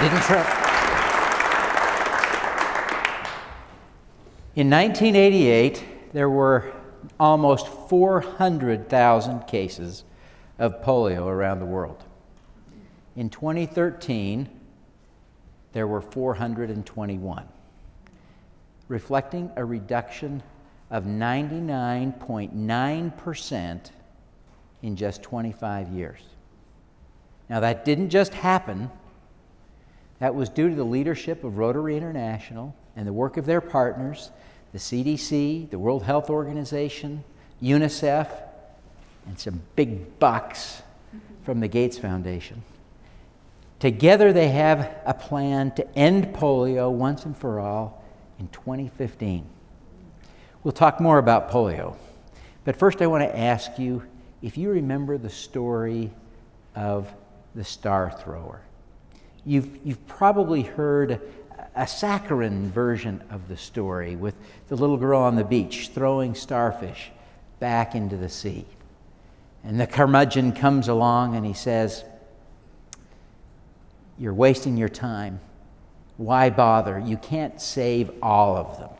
didn't try. In 1988, there were almost 400,000 cases of polio around the world. In 2013, there were 421, reflecting a reduction of 99.9% in just 25 years. Now, that didn't just happen. That was due to the leadership of Rotary International and the work of their partners, the CDC, the World Health Organization, UNICEF, and some big bucks from the Gates Foundation. Together, they have a plan to end polio once and for all in 2015. We'll talk more about polio, but first I want to ask you if you remember the story of the star thrower. You've probably heard a saccharine version of the story with the little girl on the beach throwing starfish back into the sea. And the curmudgeon comes along and he says, "You're wasting your time. Why bother? You can't save all of them."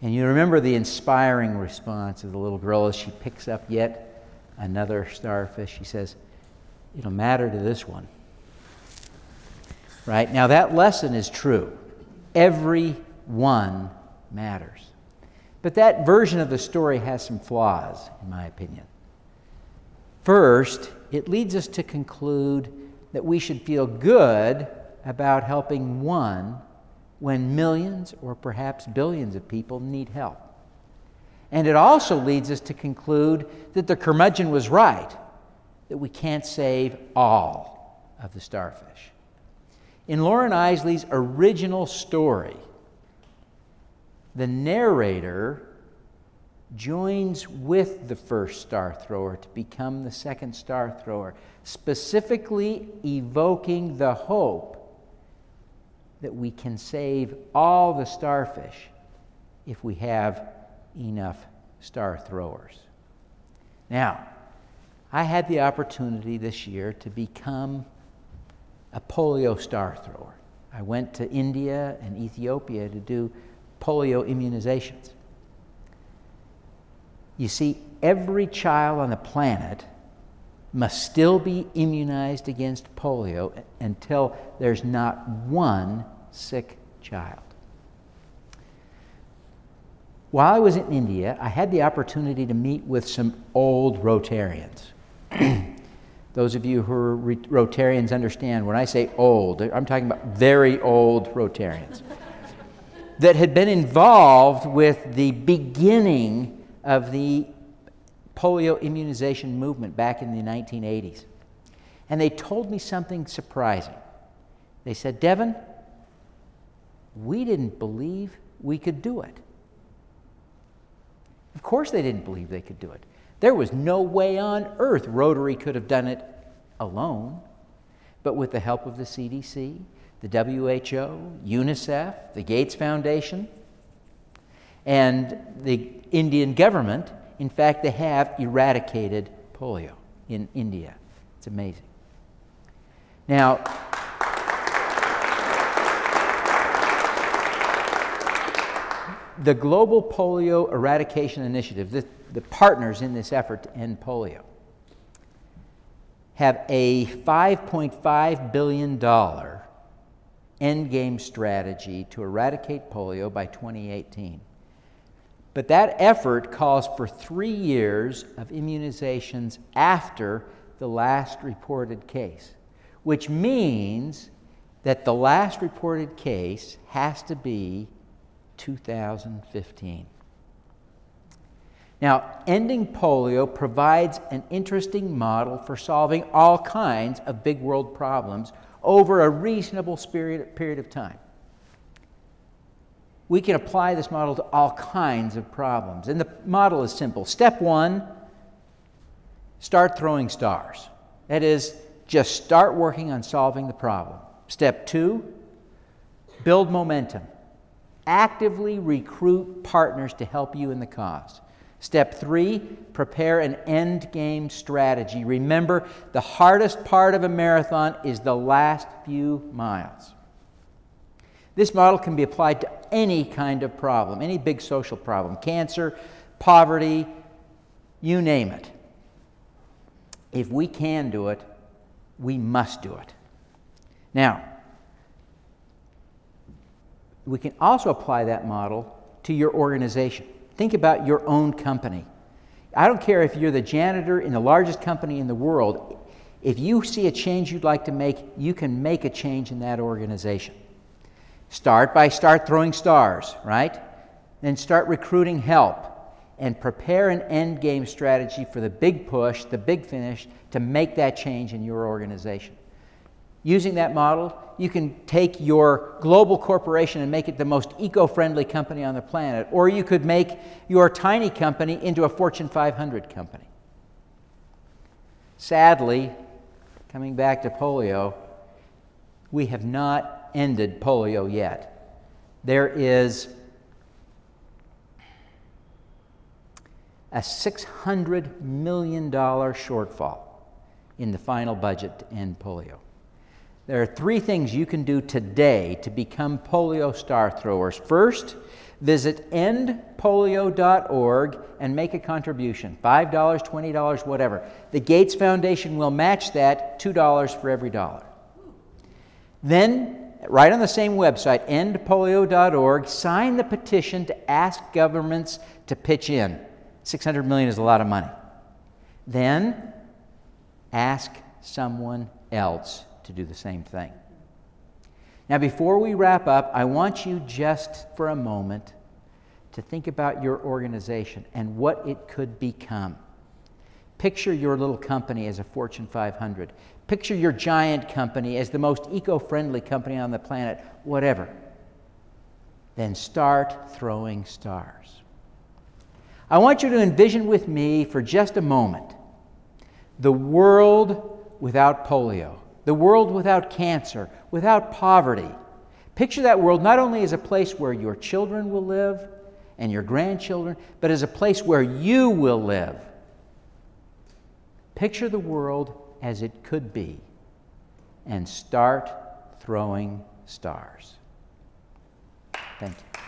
And you remember the inspiring response of the little girl as she picks up yet another starfish. She says, "It'll matter to this one." Right? Now that lesson is true. Every one matters. But that version of the story has some flaws, in my opinion. First, it leads us to conclude that we should feel good about helping one when millions or perhaps billions of people need help. And it also leads us to conclude that the curmudgeon was right, that we can't save all of the starfish. In Lauren Isley's original story, the narrator joins with the first star thrower to become the second star thrower, specifically evoking the hope that we can save all the starfish if we have enough star throwers. Now, I had the opportunity this year to become a polio star thrower. I went to India and Ethiopia to do polio immunizations. You see, every child on the planet must still be immunized against polio until there's not one sick child. While I was in India, I had the opportunity to meet with some old Rotarians. Those of you who are Rotarians understand when I say old, I'm talking about very old Rotarians that had been involved with the beginning of the polio immunization movement back in the 1980s. And they told me something surprising. They said, "Devin, we didn't believe we could do it." Of course they didn't believe they could do it. There was no way on earth Rotary could have done it alone. But with the help of the CDC, the WHO, UNICEF, the Gates Foundation, and the Indian government, in fact, they have eradicated polio in India. It's amazing. Now, the Global Polio Eradication Initiative, the partners in this effort to end polio, have a $5.5 billion endgame strategy to eradicate polio by 2018. But that effort calls for 3 years of immunizations after the last reported case, which means that the last reported case has to be 2015. Now, ending polio provides an interesting model for solving all kinds of big world problems over a reasonable period of time. We can apply this model to all kinds of problems. And the model is simple. Step 1, start throwing stars. That is, just start working on solving the problem. Step 2, build momentum. Actively recruit partners to help you in the cause. Step 3, prepare an end game strategy. Remember, the hardest part of a marathon is the last few miles. This model can be applied to any kind of problem, any big social problem, cancer, poverty, you name it. If we can do it, we must do it. Now, we can also apply that model to your organization. Think about your own company. I don't care if you're the janitor in the largest company in the world. If you see a change you'd like to make, you can make a change in that organization. Start throwing stars, right? Then start recruiting help and prepare an end game strategy for the big push, the big finish, to make that change in your organization. Using that model, you can take your global corporation and make it the most eco-friendly company on the planet, or you could make your tiny company into a Fortune 500 company. Sadly, coming back to polio, we have not ended polio yet. There is a $600 million shortfall in the final budget to end polio. There are 3 things you can do today to become polio star throwers. First, visit endpolio.org and make a contribution, $5, $20, whatever. The Gates Foundation will match that, $2 for every dollar. Then, right on the same website, endpolio.org, sign the petition to ask governments to pitch in. $600 million is a lot of money. Then, ask someone else to do the same thing. Now, before we wrap up, I want you just for a moment to think about your organization and what it could become. Picture your little company as a Fortune 500. Picture your giant company as the most eco-friendly company on the planet, whatever. Then start throwing stars. I want you to envision with me for just a moment the world without polio, the world without cancer, without poverty. Picture that world not only as a place where your children will live and your grandchildren, but as a place where you will live. Picture the world as it could be and start throwing stars. Thank you.